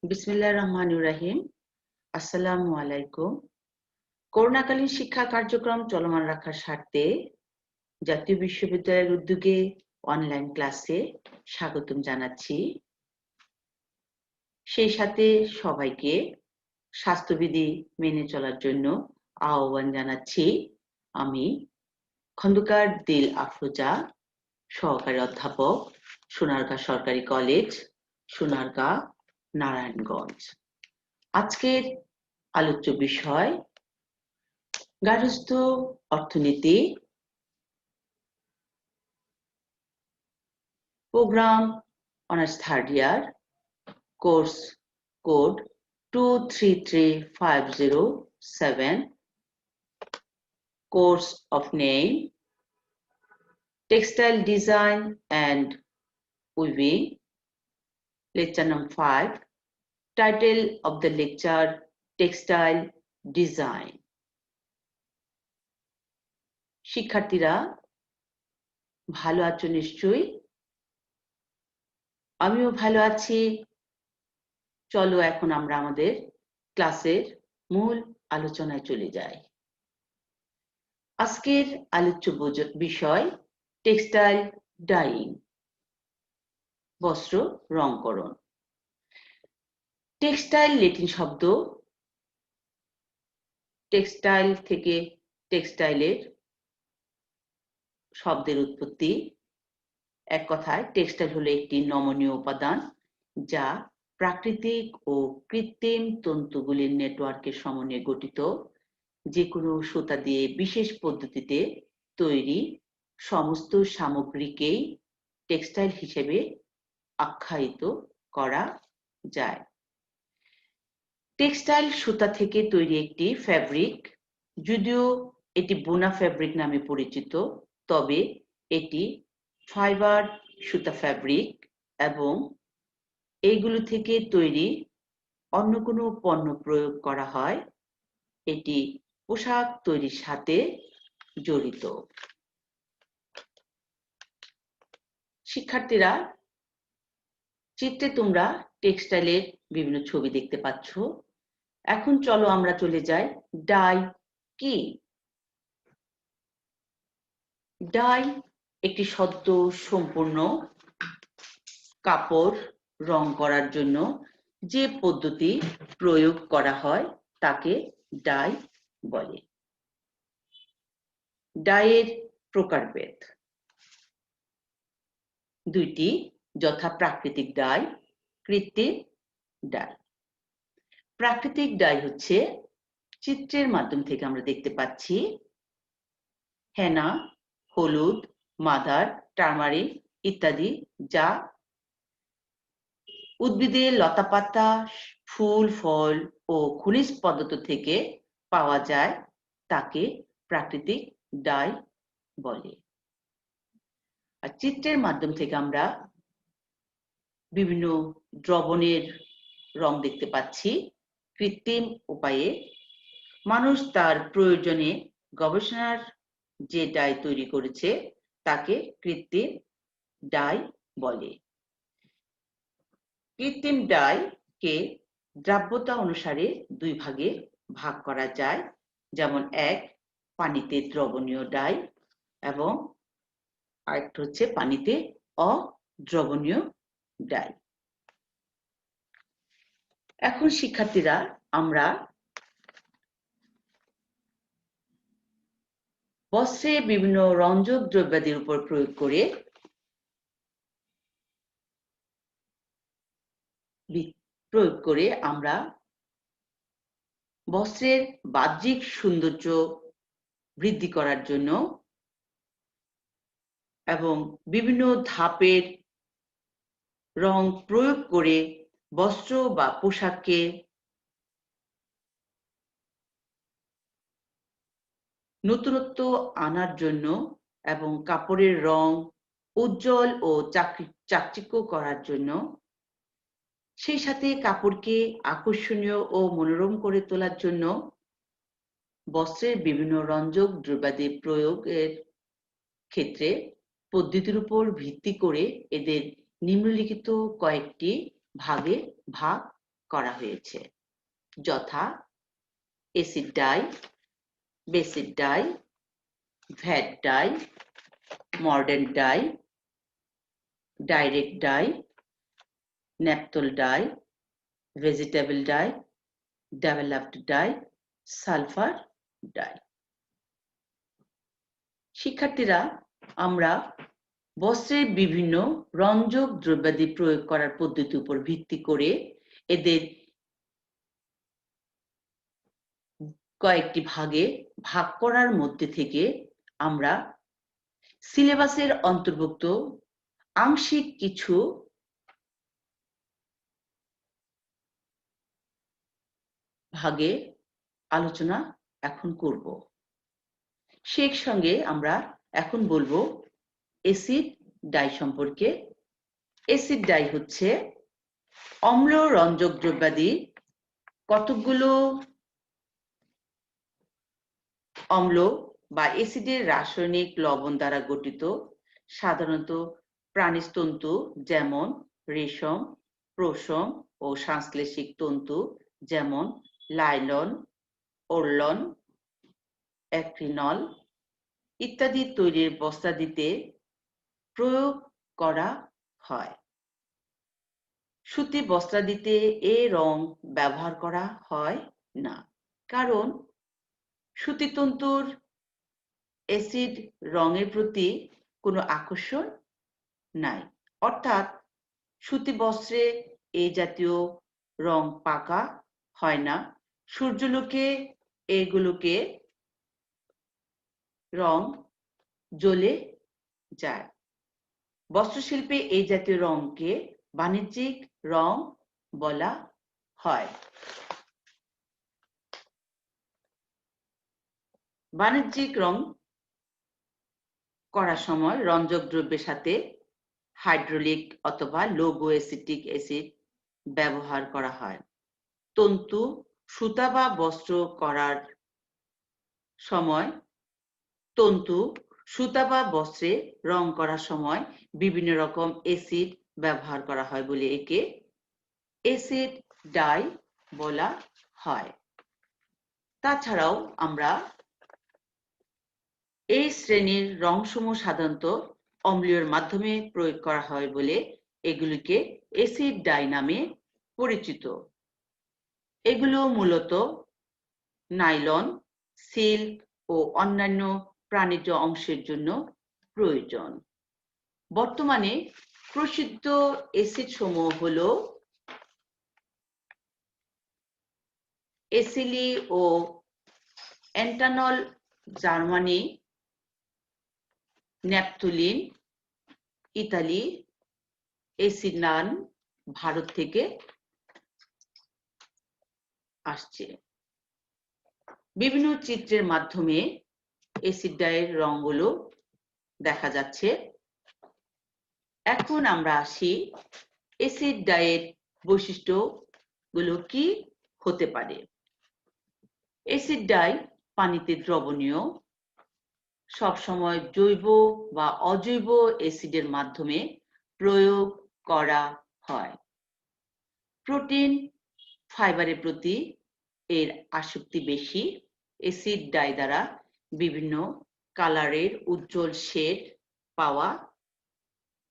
বিসমিল্লাহির রহমানির রহিম। আসসালামু আলাইকুম। করোনাকালীন শিক্ষা কার্যক্রম চলমান রাখার স্বার্থে জাতীয় বিশ্ববিদ্যালয়ের উদ্যোগে অনলাইন ক্লাসে স্বাগতম জানাচ্ছি। সেই সাথে সবাইকে স্বাস্থ্যবিধি মেনে চলার জন্য আহ্বান জানাচ্ছি। আমি খন্দকার দিল আফরোজা, সহকারী অধ্যাপক, সোনারগাঁ সরকারি কলেজ, সোনারগাঁ, নারায়ণগঞ্জ। আজকের আলোচ্য বিষয় গার্হস্থ্য অর্থনীতি, programme honours third year, course code 233507, course of name Textile Design and Weaving, lecture number 5, title of the lecture Textile Design. শিক্ষার্থীরা ভালো আছো নিশ্চয়ই? আমিও ভালো আছি। চলো এখন আমরা আমাদের ক্লাসের মূল আলোচনায় চলে যাই। আজকের আলোচ্য বিষয় টেক্সটাইল ডাইং, বস্ত্র রংকরণ। টেক্সটাইল ল্যাটিন শব্দ, টেক্সটাইল থেকে টেক্সটাইলের শব্দের উৎপত্তি। এক কথায় টেক্সটাইল হলো একটি নমনীয় উপাদান যা প্রাকৃতিক ও কৃত্রিম তন্তুগুলির নেটওয়ার্কের সমন্বয়ে গঠিত। যে কোনো সুতা দিয়ে বিশেষ পদ্ধতিতে তৈরি সমস্ত সামগ্রীকেই টেক্সটাইল হিসেবে আখ্যায়িত করা যায়। টেক্সটাইল সুতা থেকে তৈরি একটি ফ্যাব্রিক, যদিও এটি বোনা ফ্যাব্রিক নামে পরিচিত, তবে এটি ফাইবার সুতা ফ্যাব্রিক এবং এইগুলো থেকে তৈরি অন্য কোনো পণ্য প্রয়োগ করা হয়। এটি পোশাক তৈরির সাথে জড়িত। শিক্ষার্থীরা, চিত্রে তোমরা টেক্সটাইলের বিভিন্ন ছবি দেখতে পাচ্ছ। এখন চলো আমরা চলে যাই ডাই কি। ডাই একটি সদ্য সম্পূর্ণ কাপড় রং করার জন্য যে পদ্ধতি প্রয়োগ করা হয় তাকে ডাই বলে। ডাইয়ের প্রকারভেদ দুইটি, যথা প্রাকৃতিক ডাই, কৃত্রিম ডাই। প্রাকৃতিক ডাই হচ্ছে চিত্রের মাধ্যম থেকে আমরা দেখতে পাচ্ছি হেনা, হলুদ, মাদার, টারমারিক ইত্যাদি, যা উদ্ভিদের লতাপাতা, ফুল, ফল ও খনিজ পদার্থ থেকে পাওয়া যায়, তাকে প্রাকৃতিক ডাই বলে। আর চিত্রের মাধ্যম থেকে আমরা বিভিন্ন দ্রবণের রং দেখতে পাচ্ছি। কৃত্রিম উপায়ে মানুষ তার প্রয়োজনে গবেষণার যে ডাই তৈরি করেছে তাকে কৃত্রিম ডাই বলে। কৃত্রিম ডাইকে দ্রাব্যতা অনুসারে দুই ভাগে ভাগ করা যায়, যেমন এক, পানিতে দ্রবণীয় ডাই এবং আরেকটা হচ্ছে পানিতে অদ্রবণীয় ডাই। এখন শিক্ষার্থীরা, আমরা বস্ত্রে বিভিন্ন রঞ্জক দ্রব্যাদির উপর প্রয়োগ করে আমরা বস্ত্রের বাহ্যিক সৌন্দর্য বৃদ্ধি করার জন্য এবং বিভিন্ন ধাপের রং প্রয়োগ করে বস্ত্র বা পোশাককে নতুনত্ব আনার জন্য এবং কাপড়ের রং উজ্জ্বল ও চাকচিক্য করার জন্য, সেই সাথে কাপড়কে আকর্ষণীয় ও মনোরম করে তোলার জন্য বস্ত্রের বিভিন্ন রঞ্জক দ্রব্যাদি প্রয়োগের ক্ষেত্রে পদ্ধতির উপর ভিত্তি করে এদের নিম্নলিখিত কয়েকটি ভাগে ভাগ করা হয়েছে, যথা acid die, basic die, VAT die, মর্ডেন die, direct die, naphthol die, vegetable die, developed die, sulphur die. শিক্ষার্থীরা, আমরা বস্ত্রের বিভিন্ন রঞ্জক দ্রব্যাদি প্রয়োগ করার পদ্ধতির উপর ভিত্তি করে এদের কয়েকটি ভাগে ভাগ করার মধ্যে থেকে আমরা সিলেবাসের অন্তর্ভুক্ত আংশিক কিছু ভাগে আলোচনা এখন করব। সেই সঙ্গে আমরা এখন বলবো অ্যাসিড ডাই সম্পর্কে। অ্যাসিড ডাই হচ্ছে অম্ল রঞ্জক দ্রব্যাদি কতকগুলো অম্ল বা অ্যাসিডের রাসায়নিক লবণ দ্বারা গঠিত, সাধারণত প্রাণীজ তন্তু যেমন রেশম, পশম ও সংশ্লেষিক তন্তু যেমন লাইলন, ওরলন, অ্যাক্রিনল ইত্যাদি তৈরির বস্ত্রাদিতে প্রয়োগ করা হয়। সুতি বস্ত্রাদিতে এ রং ব্যবহার করা হয় না, কারণ সুতি তন্তুর অ্যাসিড রঙের প্রতি কোনো আকর্ষণ নাই, অর্থাৎ সুতি বস্ত্রে এই জাতীয় রং পাকা হয় না। সূর্যালোকে এগুলোকে রং জ্বলে যায়। বস্ত্রশিল্পে এই জাতীয় রংকে বাণিজ্যিক রং বলা হয়। বাণিজ্যিক রং করার সময় রঞ্জক দ্রব্যের সাথে হাইড্রোলিক অথবা লোগো অ্যাসিটিক অ্যাসিড ব্যবহার করা হয়। তন্তু, সুতা বা বস্ত্র করার সময় সুতা বা বস্ত্রে রং করার সময় বিভিন্ন রকম অ্যাসিড ব্যবহার করা হয় বলে একে অ্যাসিড ডাই বলা হয়। তাছাড়াও আমরা এই শ্রেণীর রংসমূহ সাধারণত অম্লীয়র মাধ্যমে প্রয়োগ করা হয় বলে এগুলিকে অ্যাসিড ডাই নামে পরিচিত। এগুলো মূলত নাইলন, সিল্ক ও অন্যান্য প্রাণীজ অংশের জন্য প্রয়োজন। বর্তমানে প্রসিদ্ধ অ্যাসিড সমূহ হলো এসিলি ও অ্যান্টানল জার্মানি, ন্যাপথলিন ইতালি, এসিনান ভারত থেকে আসছে। বিভিন্ন চিত্রের মাধ্যমে অ্যাসিড ডাইয়ের রঙগুলো দেখা যাচ্ছে। এখন আমরা আসি অ্যাসিড ডাইয়ের বৈশিষ্ট্যগুলো কি হতে পারে। অ্যাসিড ডাই পানিতে দ্রবণীয়, সবসময় জৈব বা অজৈব অ্যাসিডের মাধ্যমে প্রয়োগ করা হয়। প্রোটিন, ফাইবারের প্রতি এর আসক্তি বেশি। অ্যাসিড ডাই দ্বারা বিভিন্ন কালারের উজ্জ্বল শেড পাওয়া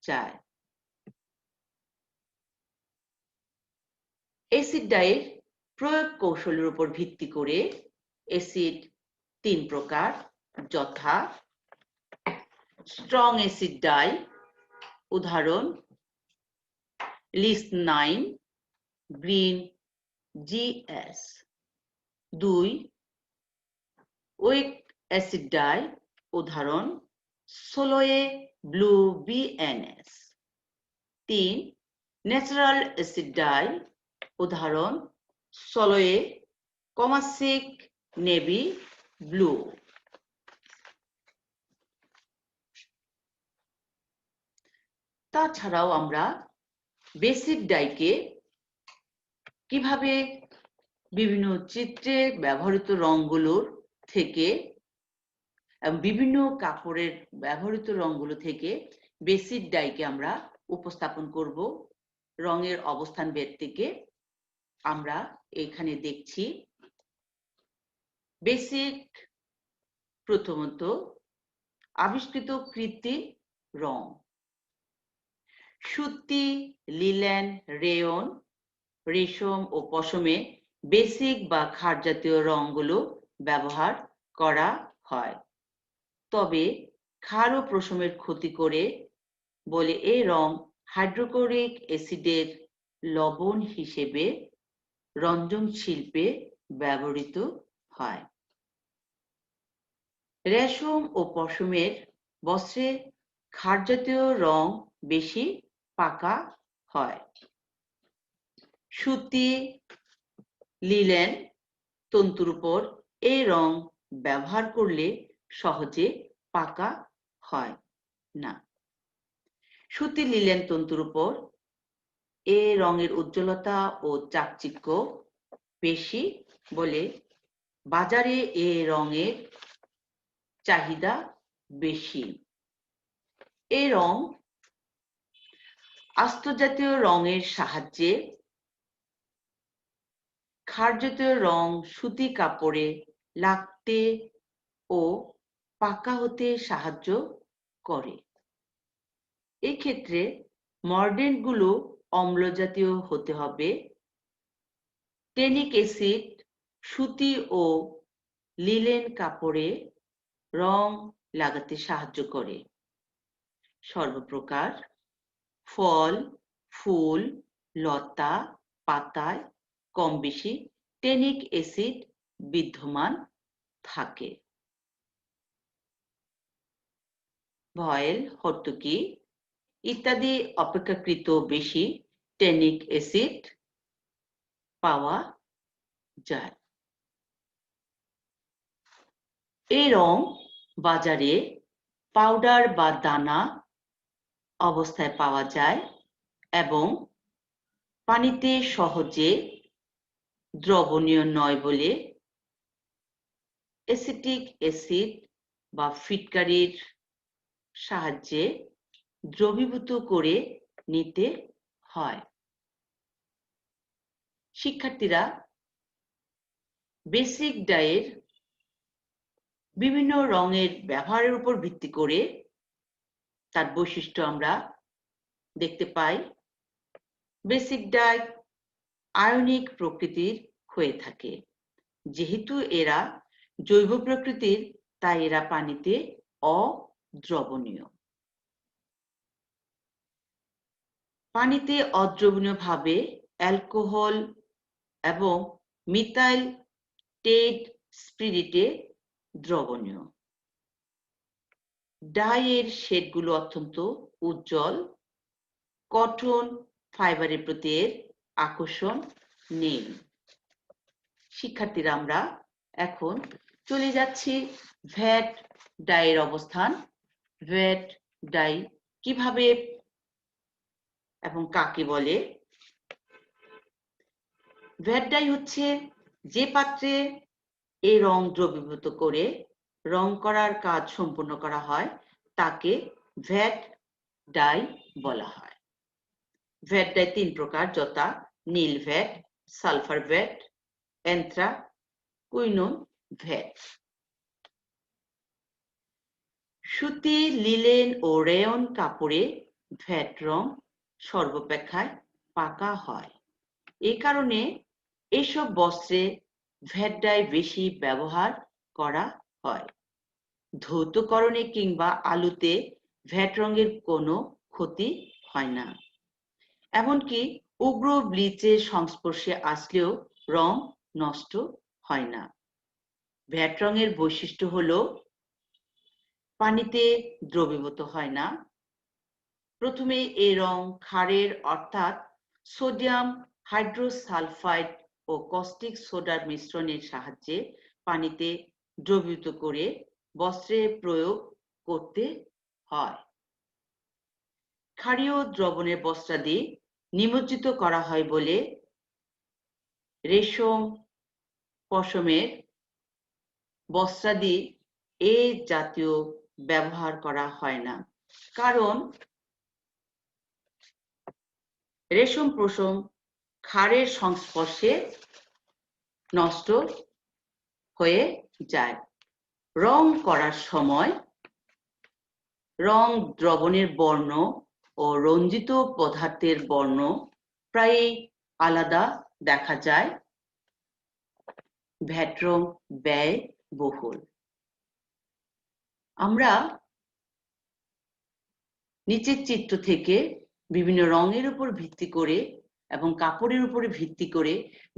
যায়। অ্যাসিড ডাইয়ের প্রয়োগ কৌশলের উপর ভিত্তি করে অ্যাসিড 3 প্রকার, যথা স্ট্রং অ্যাসিড ডাই, উদাহরণ লিস9, green GS। 2 week acid die, উদাহরণ সোলোয়ে blue BNS। 3 natural acid die, উদাহরণ সোলোয়ে কমাসিক নেভি ব্লু। তাছাড়াও আমরা বেসিক ডাইকে কিভাবে বিভিন্ন চিত্রে ব্যবহৃত রঙগুলোর থেকে বিভিন্ন কাপড়ের ব্যবহৃত রঙগুলো থেকে বেসিক ডাইকে আমরা উপস্থাপন করব রঙের অবস্থান বেদ থেকে আমরা এখানে দেখছি বেসিক প্রথমত আবিষ্কৃত কৃত্রিম রং সুতি লিলেন রেয়ন রেশম ও পশমে বেসিক বা ক্ষার জাতীয় রঙগুলো ব্যবহার করা হয় তবে ক্ষার ও পশমের ক্ষতি করে বলে এই রং হাইড্রোক্লোরিক অ্যাসিডের লবণ হিসেবে রঞ্জন শিল্পে ব্যবহৃত হয় রেশম ও পশমের বস্ত্রে ক্ষার জাতীয় রং বেশি পাকা হয় সুতি লিলেন তন্তুর উপর এই রং ব্যবহার করলে সহজে পাকা হয় না সুতি লিলেন তন্তুর উপর এই রঙের উজ্জ্বলতা ও চাকচিক্য বেশি বলে বাজারে এই রঙের চাহিদা বেশি এই রং আস্ত জাতীয় রঙের সাহায্যে ক্ষার জাতীয় রং সুতি কাপড়ে লাগতে ও পাকা হতে সাহায্য করে এক্ষেত্রে মর্ডেন্টগুলো অম্ল জাতীয় হতে হবে টেনিক অ্যাসিড সুতি ও লিলেন কাপড়ে রং লাগাতে সাহায্য করে সর্বপ্রকার ফল ফুল লতা পাতায় কম বেশি টেনিক অ্যাসিড বিদ্যমান থাকে ভয়েল হর্তুকি ইত্যাদি অপেক্ষাকৃত বেশি টেনিক অ্যাসিড পাওয়া যায় এই রং বাজারে পাউডার বা দানা অবস্থায় পাওয়া যায় এবং পানিতে সহজে দ্রবণীয় নয় বলে অ্যাসিটিক অ্যাসিড বা ফিটকারির সাহায্যে দ্রবীভূত করে নিতে হয় শিক্ষার্থীরা বেসিক ডাইয়ের বিভিন্ন রঙের ব্যবহারের উপর ভিত্তি করে তার বৈশিষ্ট্য আমরা দেখতে পাই বেসিক ডাই আয়নিক প্রকৃতির হয়ে থাকে যেহেতু এরা জৈব প্রকৃতির তাই এরা পানিতে অদ্রবণীয় পানিতে অদ্রবণীয়ভাবে অ্যালকোহল এবং মিথাইল টেট স্পিরিটে দ্রবণীয় ডাইয়ের শেডগুলো অত্যন্ত উজ্জ্বল কটন ফাইবারের প্রতি এর আকর্ষণ নেই শিক্ষার্থীরা আমরা এখন চলে যাচ্ছি ভ্যাট ডাইয়ের অবস্থান ভ্যাট ডাই কিভাবে এবং কাকে বলে ভ্যাট ডাই হচ্ছে যে পাত্রে এই রং দ্রবীভূত করে রং করার কাজ সম্পূর্ণ করা হয় তাকে ভ্যাট ডাই বলা হয় ভ্যাট ডাই তিন প্রকার যথা নীল ভ্যাট সালফার ভ্যাট অ্যান্থ্রাকুইনোন ভ্যাট সুতি লিলেন ও রেয়ন কাপড়ে ভ্যাট রং সর্বাপেক্ষায় পাকা হয় এই কারণে এসব বস্ত্রে ভ্যাট ডাই বেশি ব্যবহার করা হয় ধৌতকরণে কিংবা আলুতে ভ্যাট রঙের কোনো ক্ষতি হয় না এমনকি উগ্র ব্লিচের সংস্পর্শে আসলেও রং নষ্ট হয় না ভ্যাট রঙের বৈশিষ্ট্য হলো পানিতে দ্রবীভূত হয় না প্রথমে এই রং ক্ষারের অর্থাৎ সোডিয়াম হাইড্রোসালফাইড ও কস্টিক সোডার মিশ্রণের সাহায্যে পানিতে দ্রবীভূত করে বস্ত্রে প্রয়োগ করতে হয় ক্ষারীয় দ্রবণের বস্ত্রাদি নিমজ্জিত করা হয় বলে রেশম পশমের বস্ত্রাদি এ জাতীয় ব্যবহার করা হয় না কারণ রেশম পশম ক্ষারের সংস্পর্শে নষ্ট হয়ে যায়। রং করার সময় রং দ্রবণের বর্ণ ও রঞ্জিত পদার্থের বর্ণ প্রায় আলাদা দেখা যায়। ভ্যাট রং ব্যয়বহুল। আমরা নিচের চিত্র থেকে বিভিন্ন রঙের উপর ভিত্তি করে এবং কাপড়ের উপরে ভিত্তি করে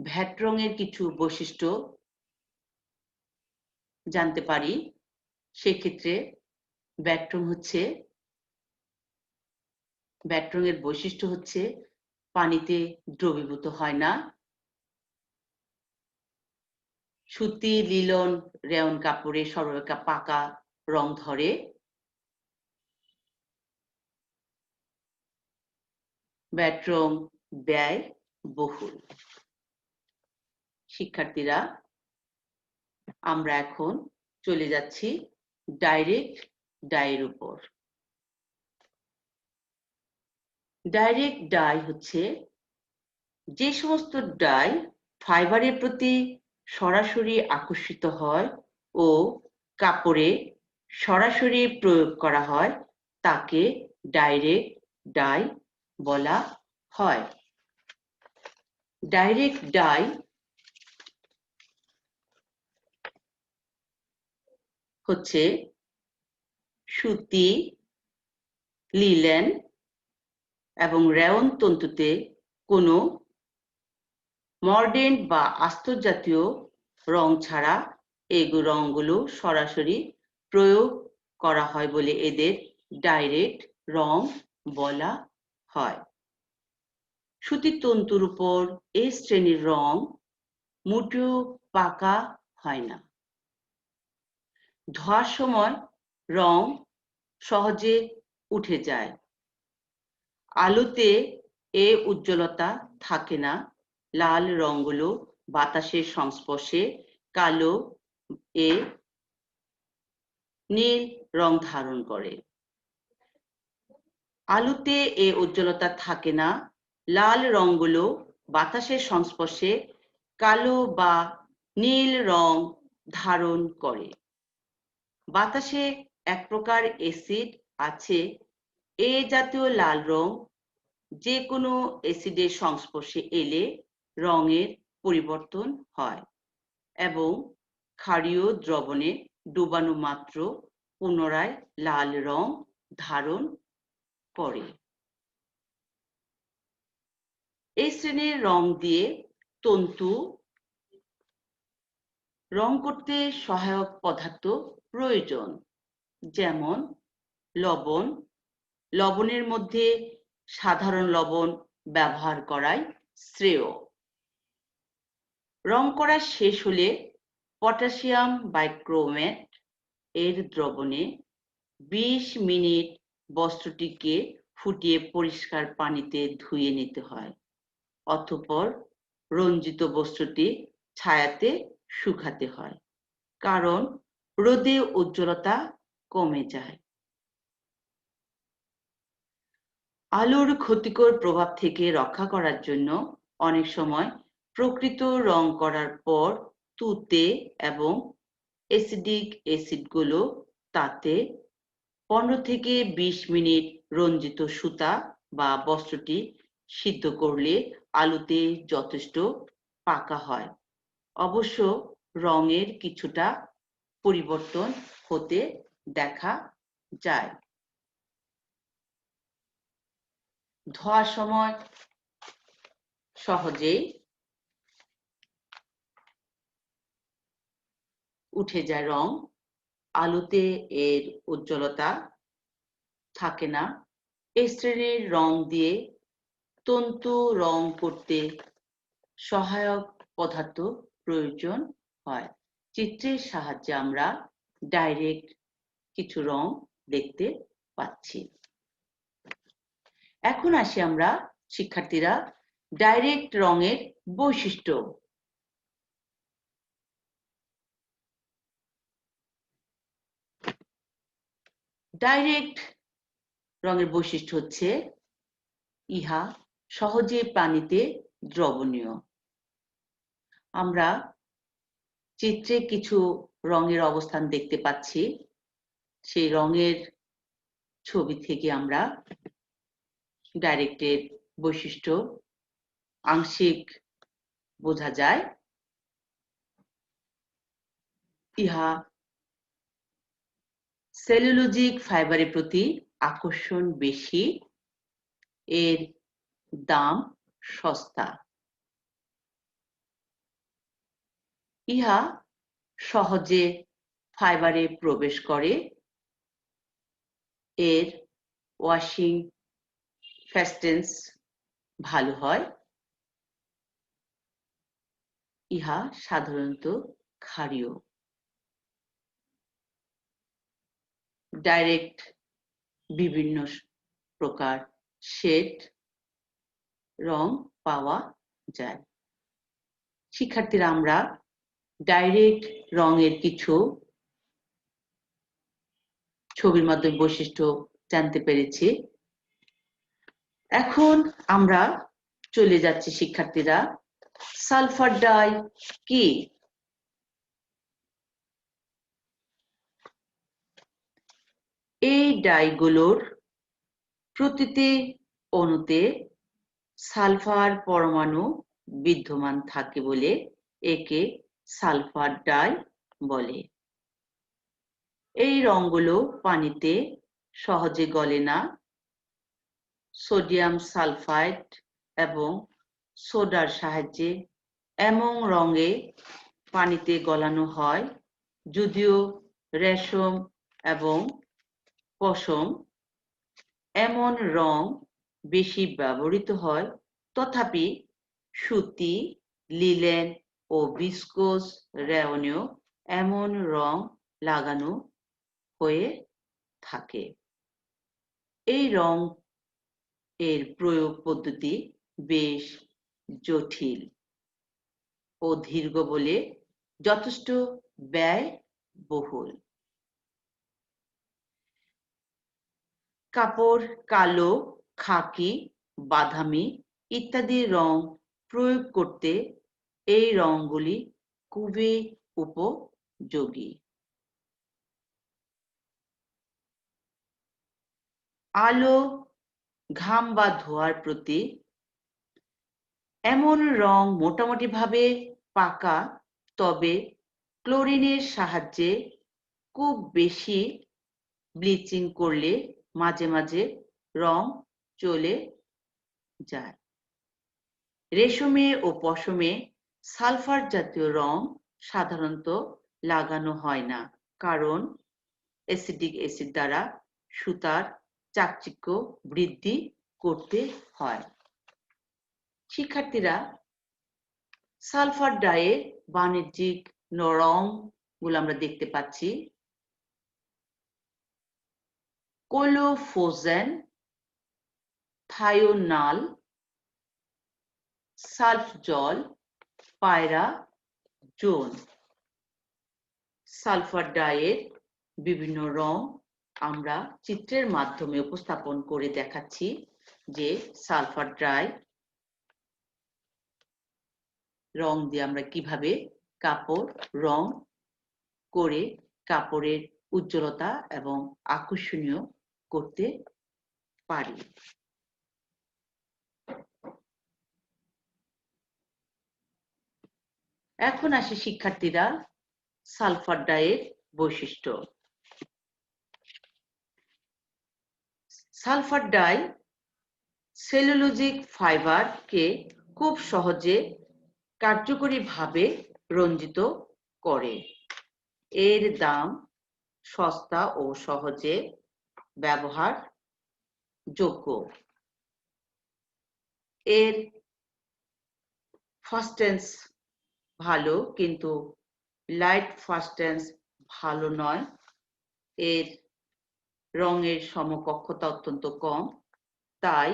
ভ্যাট রঙের কিছু বৈশিষ্ট্য জানতে পারি। সেক্ষেত্রে ভ্যাট রঙের বৈশিষ্ট্য হচ্ছে পানিতে দ্রবীভূত হয় না। সুতি, লিলন, রেয়ন কাপড়ে সর্বাপেক্ষা পাকা রং ধরে। ভ্যাট রং ব্যয়বহুল। শিক্ষার্থীরা, আমরা এখন চলে যাচ্ছি ডাইরেক্ট ডাইয়ের উপর। ডাইরেক্ট ডাই হচ্ছে যে সমস্ত ডাই ফাইবারের প্রতি সরাসরি আকর্ষিত হয় ও কাপড়ে সরাসরি প্রয়োগ করা হয় তাকে ডাইরেক্ট ডাই বলা হয়। ডাইরেক্ট ডাই হচ্ছে সুতি, লিলেন এবং রেয়ন তন্তুতে কোনো মর্ডেন্ট বা আস্তর জাতীয় রং ছাড়া এই রংগুলো সরাসরি প্রয়োগ করা হয় বলে এদের ডাইরেক্ট রং বলা হয়। সুতির তন্তুর উপর এই শ্রেণীর রং মোটেও পাকা হয় না। ধোয়ার সময় রং সহজে উঠে যায়। আলোতে এ উজ্জ্বলতা থাকে না। লাল রংগুলো বাতাসের সংস্পর্শে কালো এ নীল রং ধারণ করে। আলোতে এ উজ্জ্বলতা থাকে না। লাল রংগুলো বাতাসের সংস্পর্শে কালো বা নীল রং ধারণ করে। বাতাসে এক প্রকার অ্যাসিড আছে। এ জাতীয় লাল রং যে কোনো অ্যাসিডের সংস্পর্শে এলে রঙের পরিবর্তন হয় এবং ক্ষারীয় দ্রবণে ডুবানো মাত্র পুনরায় লাল রং ধারণ করে। এই শ্রেণীর রং দিয়ে তন্তু রং করতে সহায়ক পদার্থ প্রয়োজন, যেমন লবণ। লবণের মধ্যে সাধারণ লবণ ব্যবহার করাই শ্রেয়। রং করা শেষ হলে পটাশিয়াম বাইক্রোমেট এর দ্রবণে 20 মিনিট বস্ত্রটিকে ফুটিয়ে পরিষ্কার পানিতে ধুয়ে নিতে হয়। অতঃপর রঞ্জিত বস্ত্রটি ছায়াতে শুকাতে হয়, কারণ রোদে উজ্জ্বলতা কমে যায়। আলোর ক্ষতিকর প্রভাব থেকে রক্ষা করার জন্য অনেক সময় প্রকৃত রং করার পর তুতে এবং অ্যাসিডিক অ্যাসিডগুলো তাতে 15 থেকে 20 মিনিট রঞ্জিত সুতা বা বস্ত্রটি সিদ্ধ করলে আলোতে যথেষ্ট পাকা হয়। অবশ্য রঙের কিছুটা পরিবর্তন হতে দেখা যায়। ধোয়ার সময় সহজেই উঠে যায় রং। আলোতে এর উজ্জ্বলতা থাকে না। এই শ্রেণীর রং দিয়ে তন্তু রং করতে সহায়ক পদার্থ প্রয়োজন হয়। চিত্রের সাহায্যে আমরা ডাইরেক্ট কিছু রং দেখতে পাচ্ছি। এখন আসি আমরা শিক্ষার্থীরা ডাইরেক্ট রঙের বৈশিষ্ট্য। ডাইরেক্ট রঙের বৈশিষ্ট্য হচ্ছে ইহা সহজে পানিতে দ্রবণীয়। আমরা চিত্রে কিছু রঙের অবস্থান দেখতে পাচ্ছি। সেই রঙের ছবি থেকে আমরা ডাইরেক্টের বৈশিষ্ট্য আংশিক বোঝা যায়। ইহা সেলুলোজিক ফাইবারের প্রতি আকর্ষণ বেশি, এর দাম সস্তা। ইহা সহজে ফাইবারে প্রবেশ করে, এর ওয়াশিং ফ্যাস্টেন্স ভালো হয়। ইহা সাধারণত ক্ষারীয়। ডাইরেক্ট বিভিন্ন প্রকার শেড রং পাওয়া যায়। শিক্ষার্থীরা, আমরা ডাইরেক্ট রঙের কিছু ছবির মাধ্যমে বৈশিষ্ট্য জানতে পেরেছি। এখন আমরা চলে যাচ্ছি শিক্ষার্থীরা, সালফার ডাই কি? এই ডাইগুলোর প্রতিটি অণুতে সালফার পরমাণু বিদ্যমান থাকে বলে একে সালফার ডাই বলে। এই রঙগুলো পানিতে সহজে গলে না। সোডিয়াম সালফাইড এবং সোডার সাহায্যে এমন রঙে পানিতে গলানো হয়, যদিও রেশম এবং পশম এমন রং বেশি ব্যবহৃত হয়, তথাপি সুতি, লিনেন ও ভিসকোস রেয়নেও এমন রং লাগানো হয়ে থাকে। এই রং এর প্রয়োগ পদ্ধতি বেশ জটিল ও দীর্ঘ বলে যথেষ্ট ব্যয়বহুল। কাপড় কালো, খাকি, বাদামি ইত্যাদি রং প্রয়োগ করতে এই রংগুলি খুবই উপযোগী। আলো, ঘাম বা ধোঁয়ার প্রতি এমন রং মোটামুটি ভাবে পাকা, তবে ক্লোরিনের সাহায্যে খুব বেশি ব্লিচিং করলে মাঝে মাঝে রং চলে যায়। রেশমে ও পশমে সালফার জাতীয় রং সাধারণত লাগানো হয় না, কারণ অ্যাসিটিক অ্যাসিড দ্বারা সুতার চাকচিক্য বৃদ্ধি করতে হয়। শিক্ষার্থীরা, সালফার ডাইয়ের বাণিজ্যিক রংগুলো আমরা দেখতে পাচ্ছি। কোলোফোজেন, থায়োনাল, সালফজল, পায়রা, জোন। সালফার ডাইয়ের বিভিন্ন রং আমরা চিত্রের মাধ্যমে উপস্থাপন করে দেখাচ্ছি যে সালফার ডাই রং দিয়ে আমরা কিভাবে কাপড় রং করে কাপড়ের উজ্জ্বলতা এবং আকর্ষণীয় করতে পারি। এখন আসি শিক্ষার্থীরা সালফার ডাইয়ের বৈশিষ্ট্য। সালফার ডাই সেলুলোজিক ফাইবারকে খুব সহজে কার্যকরীভাবে রঞ্জিত করে। এর দাম সস্তা ও সহজে ব্যবহারযোগ্য। এর ফাস্টেন্স ভালো, কিন্তু লাইট ফাস্টেন্স ভালো নয়। এর রঙের সমকক্ষতা অত্যন্ত কম, তাই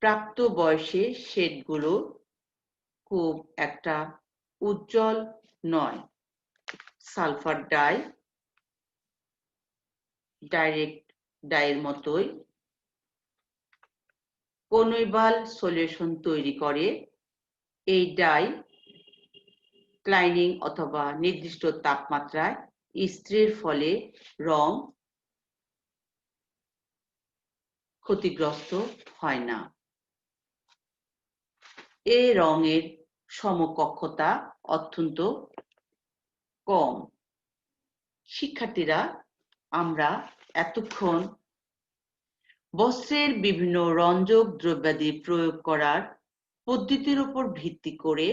প্রাপ্ত বয়সে শেডগুলো খুব একটা উজ্জ্বল নয়। সালফার ডাই ডাইরেক্ট ডাইয়ের মতোই কনৈবাল সলিউশন তৈরি করে। এই ডাই ক্লাইনিং অথবা নির্দিষ্ট তাপমাত্রায় ইস্ত্রির ফলে রং ক্ষতিগ্রস্ত হয় না। এই রঙের সমকক্ষতা অত্যন্ত কম। শিক্ষার্থীরা, আমরা এতক্ষণ বস্ত্রের বিভিন্ন রঞ্জক দ্রব্যাদি প্রয়োগ করার পদ্ধতির উপর ভিত্তি করে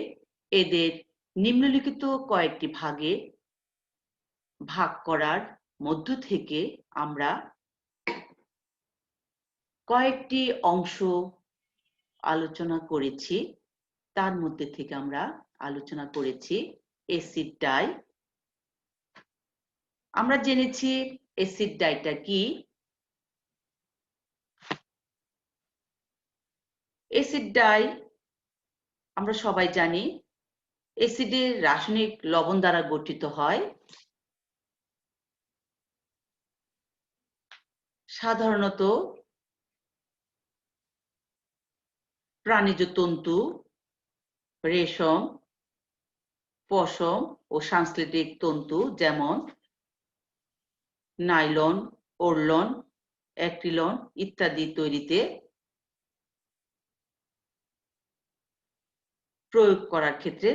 এদের নিম্নলিখিত কয়েকটি ভাগে ভাগ করার মধ্য থেকে আমরা কয়েকটি অংশ আলোচনা করেছি। তার মধ্যে থেকে আমরা আলোচনা করেছি অ্যাসিড ডাই। আমরা জেনেছি অ্যাসিড ডাইটা কি। অ্যাসিড ডাই আমরা সবাই জানি অ্যাসিডের রাসায়নিক লবণ দ্বারা গঠিত হয়। সাধারণত প্রাণীজ তন্তু, রেশম, পশম ও সাংশ্লেষিক তন্তু যেমন নাইলন, ওরলন, অ্যাক্রিলন ইত্যাদি তৈরিতে প্রয়োগ করার ক্ষেত্রে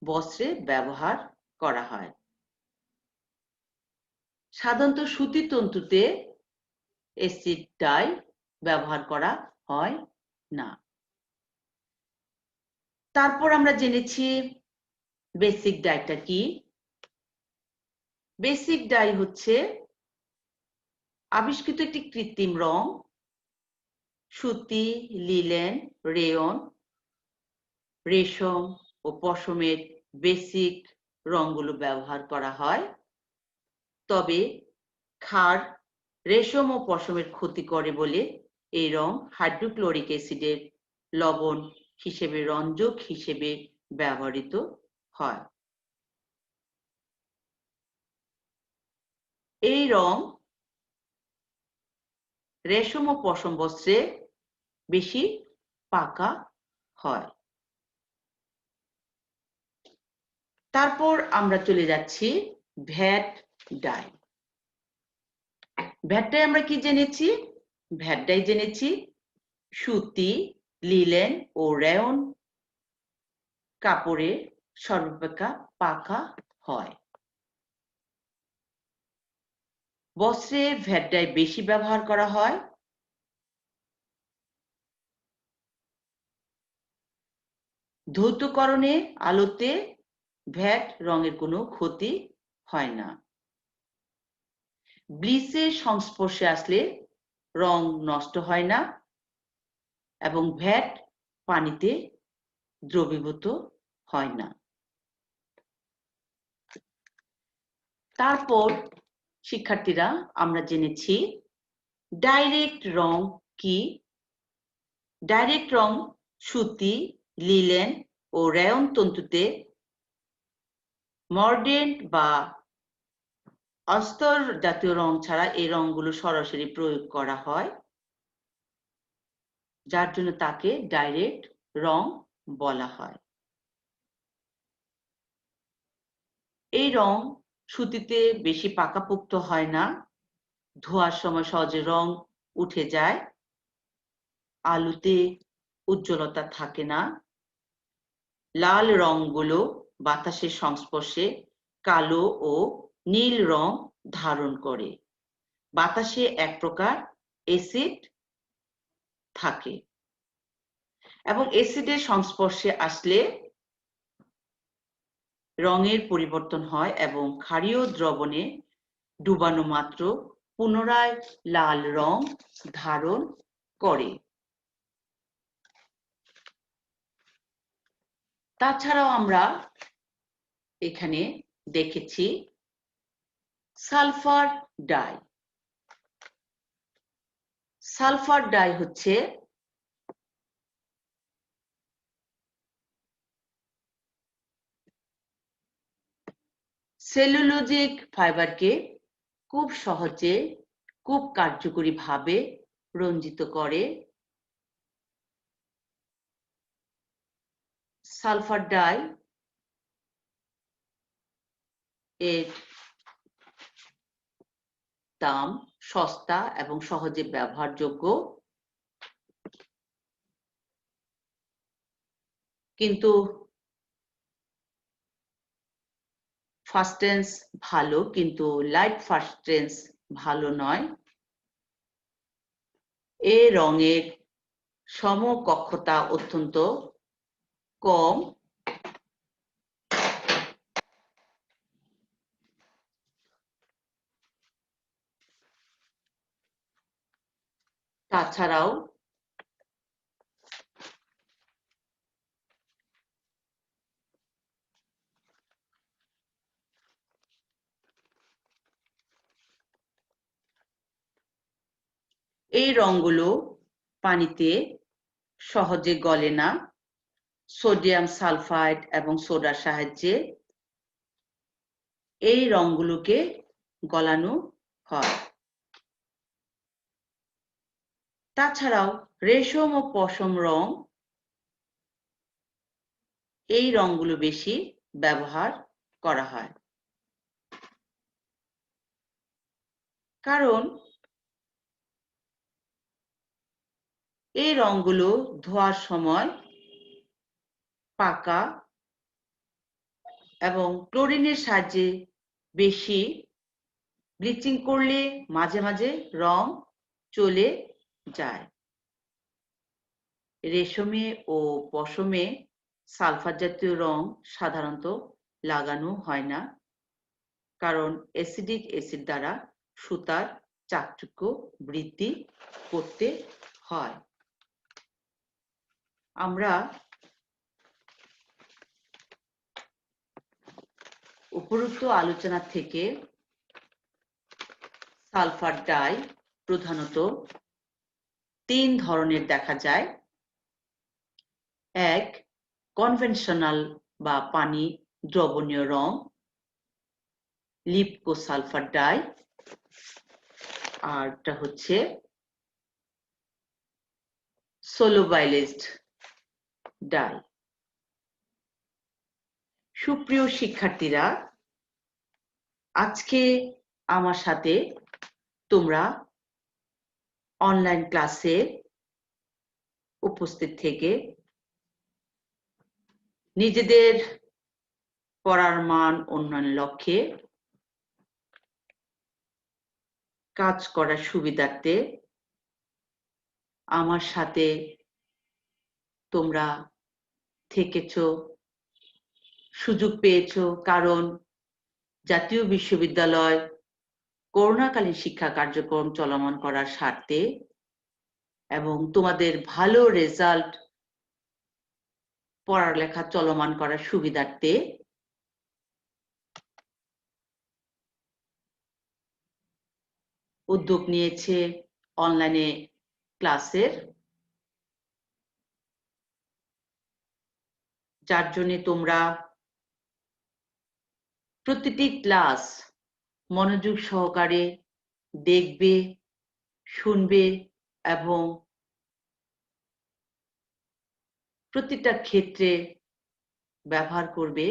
বস্ত্রে ব্যবহার করা হয়। সাধারণত সুতি তন্তুতে অ্যাসিড ডাই ব্যবহার করা হয় না। তারপর আমরা জেনেছি বেসিক ডাইটা কি। বেসিক ডাই হচ্ছে আবিষ্কৃত একটি কৃত্রিম রং। সুতি, লিলেন, রেয়ন, রেশম ও পশমের বেসিক রংগুলো ব্যবহার করা হয়। তবে ক্ষার রেশম ও পশমের ক্ষতি করে বলে এই রং হাইড্রোক্লোরিক অ্যাসিডের লবণ হিসেবে রঞ্জক হিসেবে ব্যবহৃত হয়। এই রং রেশম ও পশম বস্ত্রে বেশি পাকা হয়। তারপর আমরা চলে যাচ্ছি ভ্যাট ডাই। ভ্যাট ডাই আমরা কি জেনেছি? ভ্যাট ডাই জেনেছি সুতি, লিলেন ও রেয়ন কাপড়ে সর্বাপেক্ষা পাকা হয়। বস্ত্রে ভ্যাট ডাই বেশি ব্যবহার করা হয়। ধৌতকরণে আলোতে ভ্যাট রঙের কোনো ক্ষতি হয় না। ব্লিচের সংস্পর্শে আসলে রং নষ্ট হয় না এবং ভ্যাট পানিতে দ্রবীভূত হয় না। তারপর শিক্ষার্থীরা আমরা জেনেছি ডাইরেক্ট রং কি। ডাইরেক্ট রং সুতি, লিলেন ও রেয়ন তন্তুতে মর্ডেন্ট বা অস্তর জাতীয় রং ছাড়া এই রংগুলো সরাসরি প্রয়োগ করা হয়, যার জন্য তাকে ডাইরেক্ট রং বলা হয়। এই রং সুতিতে বেশি পাকাপোক্ত হয় না, ধোয়ার সময় সহজে রং উঠে যায়, আলোতে উজ্জ্বলতা থাকে না, লাল রংগুলো বাতাসের সংস্পর্শে কালো ও নীল রং ধারণ করে। বাতাসে এক প্রকার অ্যাসিড থাকে এবং অ্যাসিডের সংস্পর্শে আসলে রঙের পরিবর্তন হয় এবং ক্ষারীয় দ্রবণে ডুবানো মাত্র পুনরায় লাল রং ধারণ করে। তাছাড়াও আমরা এখানে দেখেছি সালফার ডাই। সালফার ডাই হচ্ছে সেলুলোজিক ফাইবারকে খুব সহজে খুব কার্যকরীভাবে রঞ্জিত করে সালফার ডাই এর দাম সস্তা এবং সহজে ব্যবহারযোগ্য, কিন্তু ফাস্টেন্স ভালো, কিন্তু লাইট ফাস্টেন্স ভালো নয়। এ রঙের সমকক্ষতা অত্যন্ত কম। তাছাড়াও এই রঙগুলো পানিতে সহজে গলে না। সোডিয়াম সালফাইড এবং সোডার সাহায্যে এই রঙগুলোকে গলানো হয়। তাছাড়াও রেশম ও পশম রং, এই রঙগুলো বেশি ব্যবহার করা হয়, কারণ এই রঙগুলো ধোয়ার সময় পাকা এবং ক্লোরিনের সাহায্যে বেশি ব্লিচিং করলে মাঝে মাঝে রং চলে যায়। রেশমে ও পশমে সালফার জাতীয় রং সাধারণত লাগানো হয় না, কারণ অ্যাসিডিক অ্যাসিড দ্বারা সুতার চাকচিক্য বৃদ্ধি করতে হয়। আমরা উপরোক্ত আলোচনা থেকে সালফার ডাই প্রধানত 3 ধরনের দেখা যায়। এক, কনভেনশনাল বা পানি দ্রবণীয় রং, লিপকো সালফার ডাই। আরটা হচ্ছে সলুবাইলাইজড ডাই। সুপ্রিয় শিক্ষার্থীরা, আজকে আমার সাথে তোমরা অনলাইন ক্লাসে উপস্থিত থেকে নিজেদের পড়ার মান উন্নয়নের লক্ষ্যে কাজ করার সুবিধার্থে আমার সাথে তোমরা থেকেছো, সুযোগ পেয়েছো, কারণ জাতীয় বিশ্ববিদ্যালয় করোনাকালীন শিক্ষা কার্যক্রম চলমান করার স্বার্থে এবং তোমাদের ভালো রেজাল্ট পড়ালেখা চলমান করার সুবিধার্থে উদ্যোগ নিয়েছে অনলাইনে ক্লাসের, যার জন্য তোমরা প্রতিটি ক্লাস মনোযোগ সহকারে দেখবে, শুনবে এবং প্রতিটা ক্ষেত্রে ব্যবহার করবে।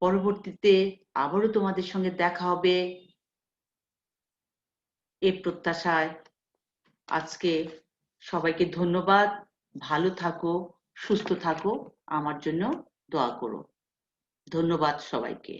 পরবর্তীতে আবারও তোমাদের সঙ্গে দেখা হবে এই প্রত্যাশায় আজকে সবাইকে ধন্যবাদ। ভালো থাকো, সুস্থ থাকো, আমার জন্য দোয়া করো। ধন্যবাদ সবাইকে।